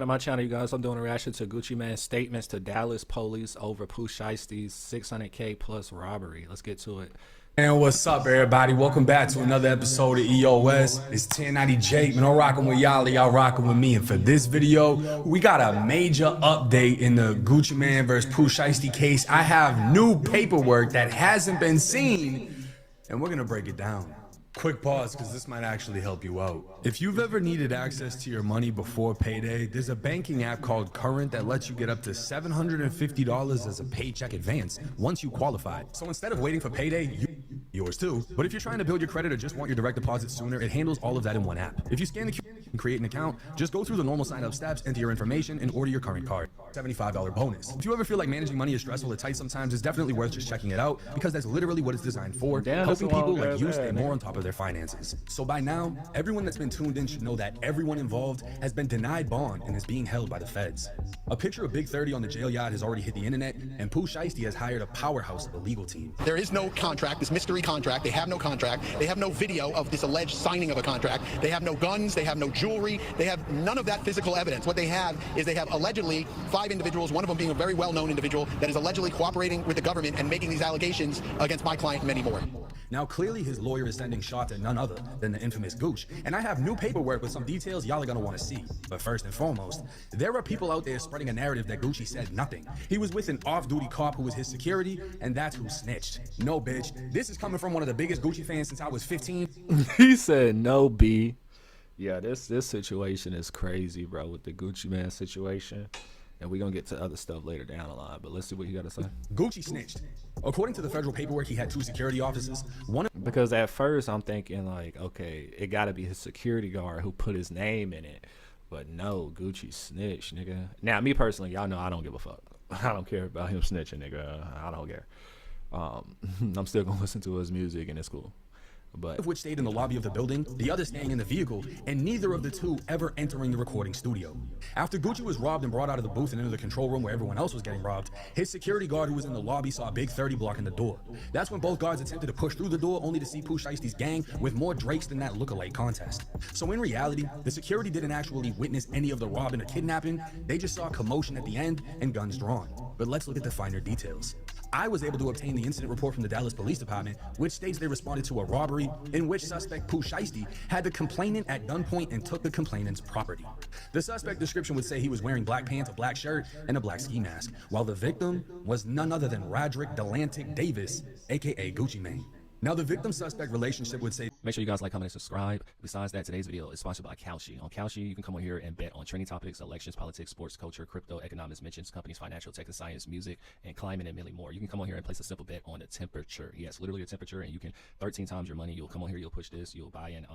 On my channel, you guys, I'm doing a reaction to Gucci Mane's statements to Dallas police over Pooh Shiesty's 600K plus robbery. Let's get to it. And what's up, everybody? Welcome back to another episode of EOS. It's 1090 Jake, man. I'm rocking with y'all rocking with me. And for this video, we got a major update in the Gucci Mane versus Pooh Shiesty case. I have new paperwork that hasn't been seen, and we're gonna break it down. Quick pause, because this might actually help you out. If you've ever needed access to your money before payday, there's a banking app called Current that lets you get up to $750 as a paycheck advance once you qualify. So instead of waiting for payday, yours too. But if you're trying to build your credit or just want your direct deposit sooner, it handles all of that in one app. If you scan the QR and create an account, just go through the normal sign-up steps, enter your information, and order your Current card. $75 bonus. If you ever feel like managing money is stressful or tight sometimes, it's definitely worth just checking it out, because that's literally what it's designed for, helping people like you stay more on top of their finances. So by now, everyone that's been tuned in should know that everyone involved has been denied bond and is being held by the feds. A picture of Big 30 on the jail yacht has already hit the internet, and Pooh Shiesty has hired a powerhouse of a legal team. There is no contract, this mystery contract. They have no contract. They have no video of this alleged signing of a contract. They have no guns. They have no jewelry. They have none of that physical evidence. What they have is they have allegedly 5 individuals, one of them being a very well-known individual that is allegedly cooperating with the government and making these allegations against my client and many more. Now, clearly his lawyer is sending shots at none other than the infamous Gooch, and I have new paperwork with some details y'all are gonna want to see. But first and foremost, there are people out there spreading a narrative that Gucci said nothing. He was with an off-duty cop who was his security, and that's who snitched. No, bitch. This is coming from one of the biggest Gucci fans since I was 15. He said no, B. Yeah, this situation is crazy, bro, with the Gucci Mane situation. And we're going to get to other stuff later down the line, but let's see what you got to say. Gucci snitched. According to the federal paperwork, he had 2 security officers. Because at first I'm thinking like, okay, it got to be his security guard who put his name in it. But no, Gucci snitched, nigga. Now, me personally, y'all know I don't give a fuck. I don't care about him snitching, nigga. I don't care. I'm still going to listen to his music and it's cool. But of which stayed in the lobby of the building, the other staying in the vehicle, and neither of the two ever entering the recording studio. After Gucci was robbed and brought out of the booth and into the control room where everyone else was getting robbed, his security guard who was in the lobby saw a Big 30 blocking the door. That's when both guards attempted to push through the door, only to see Pooh Shiesty's gang with more Drakes than that lookalike contest. So in reality, the security didn't actually witness any of the robbing or kidnapping. They just saw commotion at the end and guns drawn. But let's look at the finer details. I was able to obtain the incident report from the Dallas Police Department, which states they responded to a robbery in which suspect Pooh Shiesty had the complainant at gunpoint and took the complainant's property. The suspect description would say he was wearing black pants, a black shirt, and a black ski mask, while the victim was none other than Roderick Delantic Davis, aka Gucci Mane. Now, the victim-suspect relationship would say, make sure you guys like, comment, and subscribe. Besides that, today's video is sponsored by Kalshi. On Kalshi, you can come on here and bet on trending topics, elections, politics, sports, culture, crypto, economics, mentions, companies, financial, tech and science, music, and climate, and many more. You can come on here and place a simple bet on the temperature. Yes, literally a temperature, and you can 13 times your money. You'll come on here, you'll push this, you'll buy in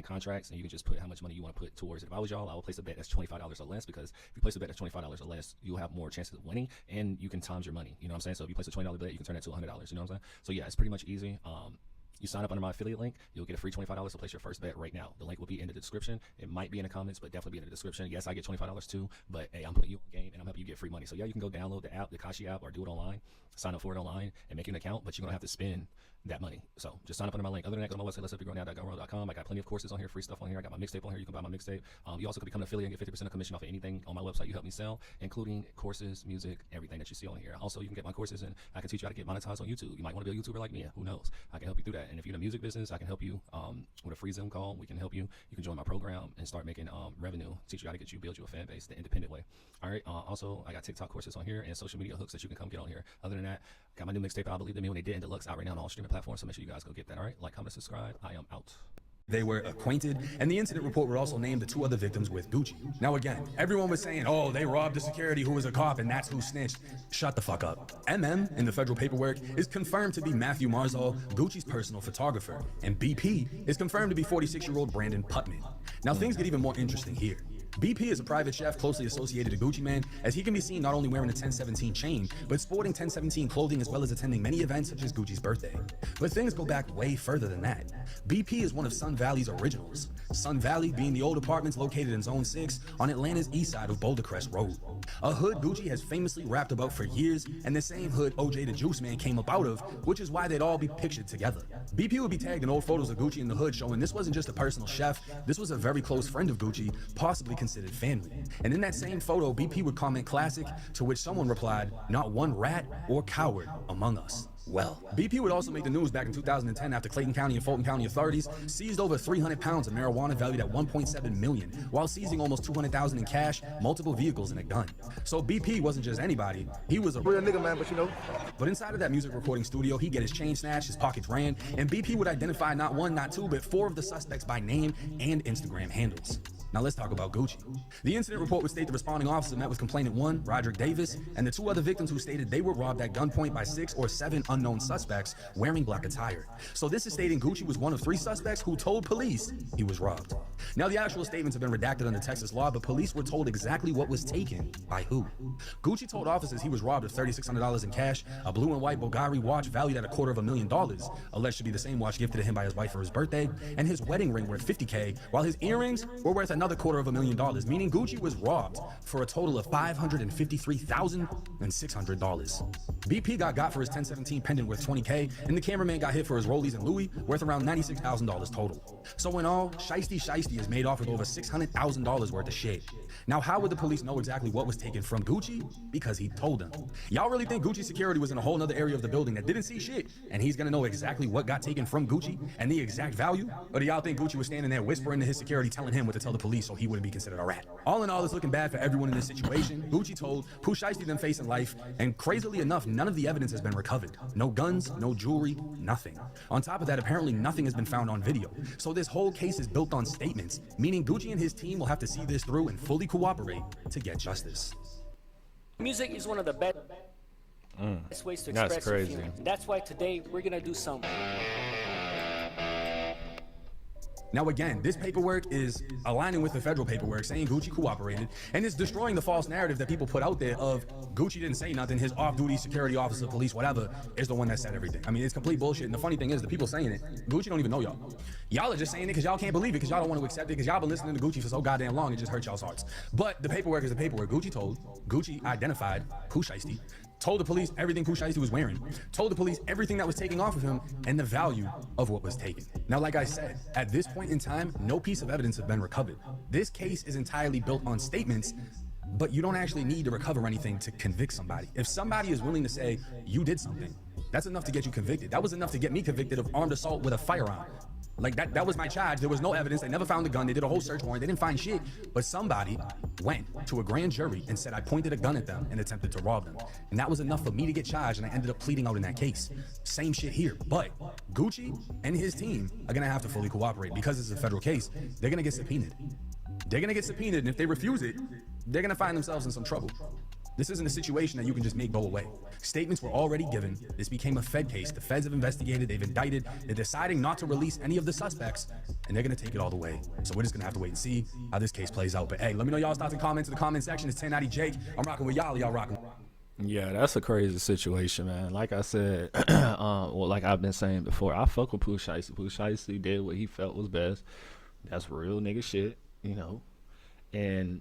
contracts, and you can just put how much money you want to put towards it. If I was y'all, I would place a bet that's $25 or less, because if you place a bet that's $25 or less, you'll have more chances of winning, and you can times your money. You know what I'm saying? So if you place a $20 bet, you can turn that to $100. You know what I'm saying? So yeah, it's pretty much easy. You sign up under my affiliate link, you'll get a free $25 to place your first bet right now. The link will be in the description. It might be in the comments, but definitely be in the description. Yes, I get $25 too, but hey, I'm putting you on game and I'm helping you get free money. So yeah, you can go download the app, the Kalshi app, or do it online, sign up for it online, and make an account, but you're gonna have to spend that money. So just sign up under my link. Other than that, go to my website, letsupyourgrownow.gumroad.com. I got plenty of courses on here, free stuff on here. I got my mixtape on here. You can buy my mixtape. You also can become an affiliate and get 50% of commission off of anything on my website you help me sell, including courses, music, everything that you see on here. Also, you can get my courses and I can teach you how to get monetized on YouTube. You might want to be a YouTuber like me. Who knows? I can help you through that. And if you're in the music business, I can help you with a free Zoom call. We can help you. You can join my program and start making revenue. Teach you how to get you, build you a fan base the independent way. All right. Also, I got TikTok courses on here and social media hooks that you can come get on here. Other than that, got my new mixtape, I Believe in Me When They Did, in deluxe out right now on all streaming platforms. So make sure you guys go get that. All right. Like, comment, subscribe. I am out. they were acquainted, and the incident report would also name the 2 other victims with Gucci. Now again, everyone was saying, oh, they robbed the security who was a cop and that's who snitched. Shut the fuck up. MM, in the federal paperwork, is confirmed to be Matthew Marzal, Gucci's personal photographer, and BP is confirmed to be 46-year-old Brandon Putman. Now things get even more interesting here. BP is a private chef closely associated to Gucci Mane, as he can be seen not only wearing a 1017 chain, but sporting 1017 clothing as well as attending many events such as Gucci's birthday. But things go back way further than that. BP is one of Sun Valley's originals, Sun Valley being the old apartments located in Zone 6 on Atlanta's east side of Boulder Crest Road. A hood Gucci has famously rapped about for years, and the same hood OJ the Juice Man came up out of, which is why they'd all be pictured together. BP would be tagged in old photos of Gucci in the hood showing this wasn't just a personal chef, this was a very close friend of Gucci, possibly considered family. And in that same photo, BP would comment classic, to which someone replied, not one rat or coward among us. Well, BP would also make the news back in 2010 after Clayton County and Fulton County authorities seized over 300 pounds of marijuana valued at $1.7 million, while seizing almost $200,000 in cash, multiple vehicles, and a gun. So BP wasn't just anybody, he was a real nigga, man, but you know. But inside of that music recording studio, he'd get his chain snatched, his pockets ran, and BP would identify not one, not two, but 4 of the suspects by name and Instagram handles. Now let's talk about Gucci. The incident report would state the responding officer met with complainant 1, Roderick Davis, and the 2 other victims who stated they were robbed at gunpoint by 6 or 7 unknown suspects wearing black attire. So this is stating Gucci was one of 3 suspects who told police he was robbed. Now the actual statements have been redacted under Texas law, but police were told exactly what was taken by who. Gucci told officers he was robbed of $3,600 in cash, a blue and white Bulgari watch valued at $250,000, alleged to be the same watch gifted to him by his wife for his birthday, and his wedding ring worth $50K, while his earrings were worth another $250,000, meaning Gucci was robbed for a total of $553,600. BP got for his 1017 pendant worth $20K, and the cameraman got hit for his Rollies and Louis worth around $96,000 total. So in all, Shiesty is made off with over $600,000 worth of shit. Now, how would the police know exactly what was taken from Gucci? Because he told them. Y'all really think Gucci security was in a whole other area of the building that didn't see shit, and he's gonna know exactly what got taken from Gucci and the exact value? Or do y'all think Gucci was standing there whispering to his security, telling him what to tell the police so he wouldn't be considered a rat? All in all, it's looking bad for everyone in this situation. Gucci told Pooh Shiesty them facing life, and crazily enough, none of the evidence has been recovered. No guns, no jewelry, nothing. On top of that, apparently nothing has been found on video. So this whole case is built on statements, meaning Gucci and his team will have to see this through and fully cooperate to get justice. Music is one of the best ways to express your feelings. That's why today we're gonna do something. Now again, this paperwork is aligning with the federal paperwork saying Gucci cooperated, and it's destroying the false narrative that people put out there of Gucci didn't say nothing, his off-duty security officer, police, whatever, is the one that said everything. I mean, it's complete bullshit, and the funny thing is, the people saying it, Gucci don't even know y'all. Y'all are just saying it because y'all can't believe it, because y'all don't want to accept it, because y'all been listening to Gucci for so goddamn long, it just hurts y'all's hearts. But the paperwork is the paperwork. Gucci identified Pooh Shiesty, told the police everything Pooh Shiesty was wearing, told the police everything that was taken off of him, and the value of what was taken. Now, like I said, at this point in time, no piece of evidence has been recovered. This case is entirely built on statements, but you don't actually need to recover anything to convict somebody. If somebody is willing to say, you did something, that's enough to get you convicted. That was enough to get me convicted of armed assault with a firearm. Like that was my charge. There was no evidence. They never found the gun. They did a whole search warrant. They didn't find shit. But somebody went to a grand jury and said I pointed a gun at them and attempted to rob them. And that was enough for me to get charged, and I ended up pleading out in that case. Same shit here. But Gucci and his team are gonna have to fully cooperate because it's a federal case. They're gonna get subpoenaed. And if they refuse it, they're gonna find themselves in some trouble. This isn't a situation that you can just make go away. Statements were already given. This became a Fed case. The Feds have investigated, they've indicted, they're deciding not to release any of the suspects, and they're gonna take it all the way. So we're just gonna have to wait and see how this case plays out. But hey, let me know y'all's thoughts and comments in the comment section. It's 1090 Jake. I'm rocking with y'all rocking. Yeah, that's a crazy situation, man. Like I said, well, like I've been saying before, I fuck with Pooh Shiesty. Pooh Shiesty did what he felt was best. That's real nigga shit, you know. And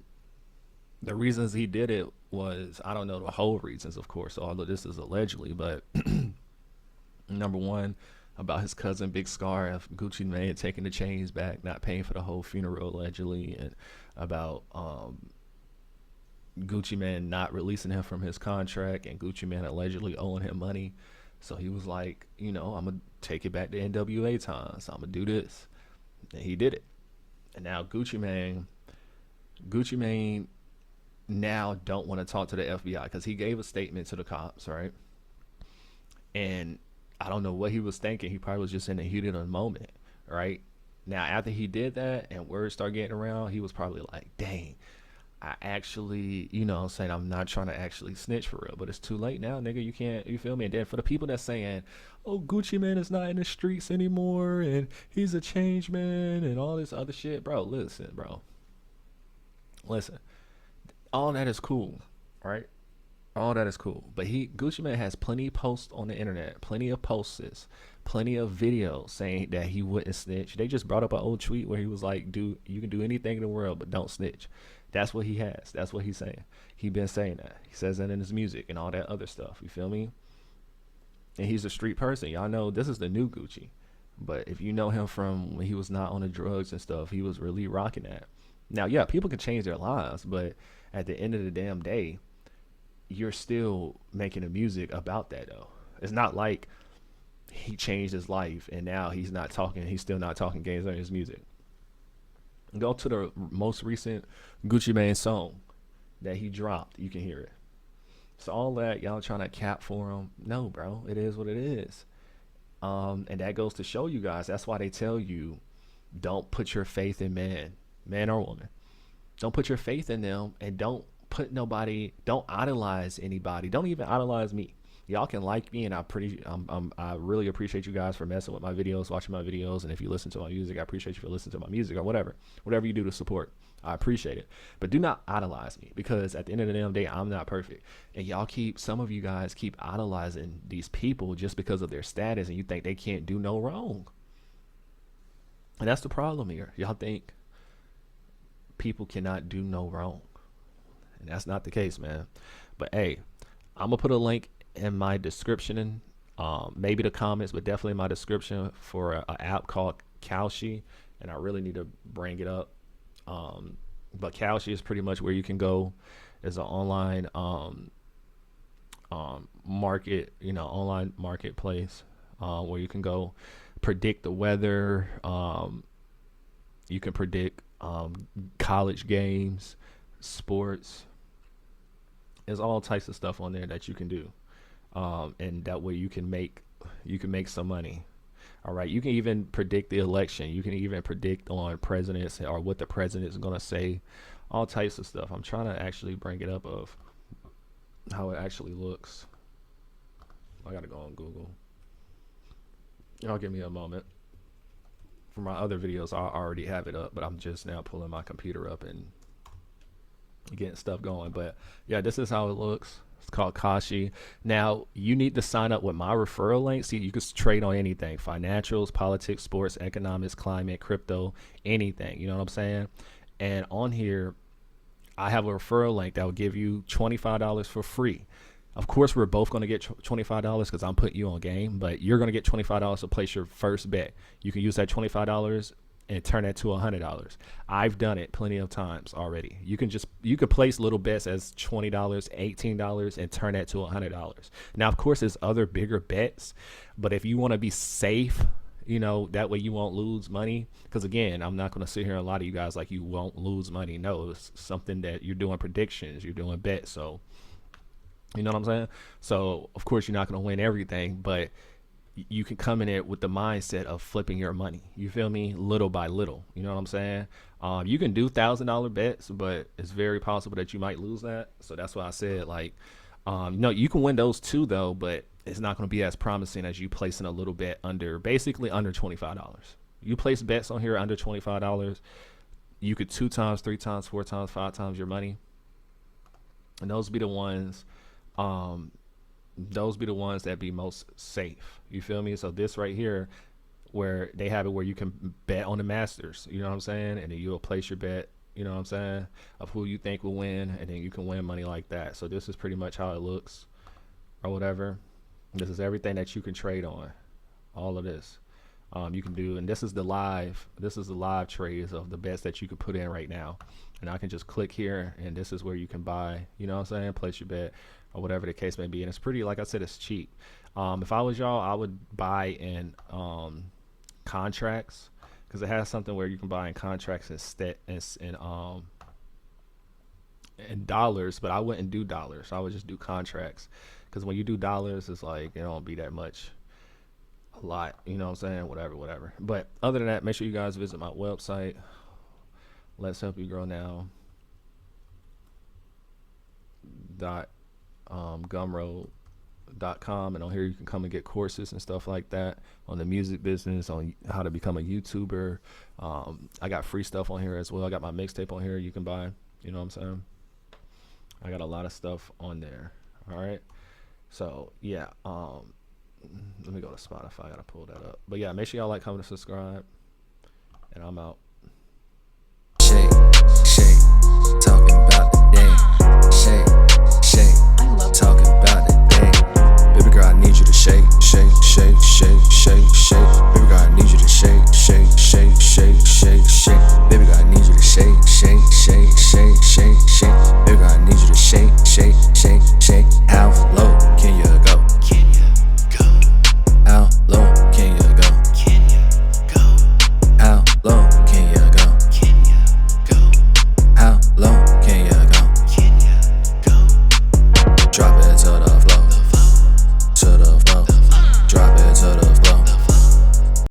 the reasons he did it was, I don't know the whole reasons, of course, although this is allegedly, but number one, about his cousin Big Scar of Gucci Mane taking the chains back, not paying for the whole funeral allegedly, and about Gucci Mane not releasing him from his contract, and Gucci Mane allegedly owing him money. So he was like, you know, I'm gonna take it back to NWA times, I'm gonna do this, and he did it. And now Gucci Mane now don't want to talk to the FBI because he gave a statement to the cops, right? And I don't know what he was thinking. He probably was just in the heat of the moment, right? Now, after he did that and words start getting around, he was probably like, dang, I actually, you know what I'm saying, I'm not trying to actually snitch for real, but it's too late now, nigga. You can't, you feel me? And then for the people that's saying, oh, Gucci Mane is not in the streets anymore and he's a change man and all this other shit, bro, listen. All that is cool, right? All that is cool. But Gucci Mane has plenty of posts on the internet, plenty of posts, plenty of videos saying that he wouldn't snitch. They just brought up an old tweet where he was like, you can do anything in the world, but don't snitch. That's what he has. That's what he's saying. He been saying that. He says that in his music and all that other stuff. You feel me? And he's a street person. Y'all know this is the new Gucci. But if you know him from when he was not on the drugs and stuff, he was really rocking that. Now, yeah, people can change their lives, but at the end of the damn day, you're still making the music about that, though. It's not like he changed his life and now he's still not talking games on his music. Go to the most recent Gucci Mane song that he dropped. You can hear it. So all that y'all trying to cap for him, no, bro, it is what it is. And that goes to show you guys, that's why they tell you, don't put your faith in man or woman. Don't put your faith in them, and don't idolize anybody. Don't even idolize me. Y'all can like me, and I really appreciate you guys for messing with my videos, watching my videos, and if you listen to my music, I appreciate you for listening to my music or whatever you do to support. I appreciate it, but do not idolize me, because at the end of the damn day, I'm not perfect, and some of you guys keep idolizing these people just because of their status, and you think they can't do no wrong, and that's the problem here. Y'all think people cannot do no wrong, and that's not the case, man. But hey, I'm gonna put a link in my description, maybe the comments, but definitely in my description, for an app called Kalshi, and I really need to bring it up. But Kalshi is pretty much where you can go. It's an online online marketplace where you can go predict the weather. You can predict college games, sports. There's all types of stuff on there that you can do. And that way you can make some money. All right. You can even predict the election. You can even predict on presidents or what the president is going to say, all types of stuff. I'm trying to actually bring it up of how it actually looks. I got to go on Google. Y'all give me a moment. For my other videos, I already have it up, but I'm just now pulling my computer up and getting stuff going. But yeah, this is how it looks. It's called Kalshi. Now, you need to sign up with my referral link. See, you can trade on anything: financials, politics, sports, economics, climate, crypto, anything. You know what I'm saying? And on here, I have a referral link that will give you $25 for free. Of course, we're both going to get $25 because I'm putting you on game, but you're going to get $25 to place your first bet. You can use that $25 and turn that to $100. I've done it plenty of times already. You can place little bets as $20, $18, and turn that to $100. Now, of course, there's other bigger bets, but if you want to be safe, that way you won't lose money. Because again, I'm not going to sit here and a lot of you guys like you won't lose money. No, it's something that you're doing predictions, you're doing bets. So, you know what I'm saying? So, of course, you're not going to win everything, but you can come in it with the mindset of flipping your money. You feel me? Little by little. You know what I'm saying? You can do $1,000 bets, but it's very possible that you might lose that. So that's why I said, you can win those too, though, but it's not going to be as promising as you placing a little bet basically under $25. You place bets on here under $25, you could 2 times, 3 times, 4 times, 5 times your money. And those be the ones that be most safe. You feel me? So this right here, where they have it where you can bet on the Masters, you know what I'm saying? And then you'll place your bet, you know what I'm saying, of who you think will win, and then you can win money like that. So this is pretty much how it looks or whatever. This is everything that you can trade on. All of this. You can do, and this is the live trades of the bets that you could put in right now. And I can just click here, and this is where you can buy, you know what I'm saying, place your bet or whatever the case may be. And it's pretty, like I said, it's cheap. If I was y'all, I would buy in contracts, because it has something where you can buy in contracts in dollars, but I wouldn't do dollars. I would just do contracts, because when you do dollars, it's like it don't be that much. A lot, you know what I'm saying? Whatever. But other than that, make sure you guys visit my website. Let's Help You Grow Now. Gumroad.com, and on here you can come and get courses and stuff like that on the music business, on how to become a YouTuber. I got free stuff on here as well. I got my mixtape on here you can buy. You know what I'm saying? I got a lot of stuff on there. All right. So yeah. Let me go to Spotify. I gotta pull that up. But yeah, make sure y'all like, comment, and subscribe. And I'm out. Shake, talking about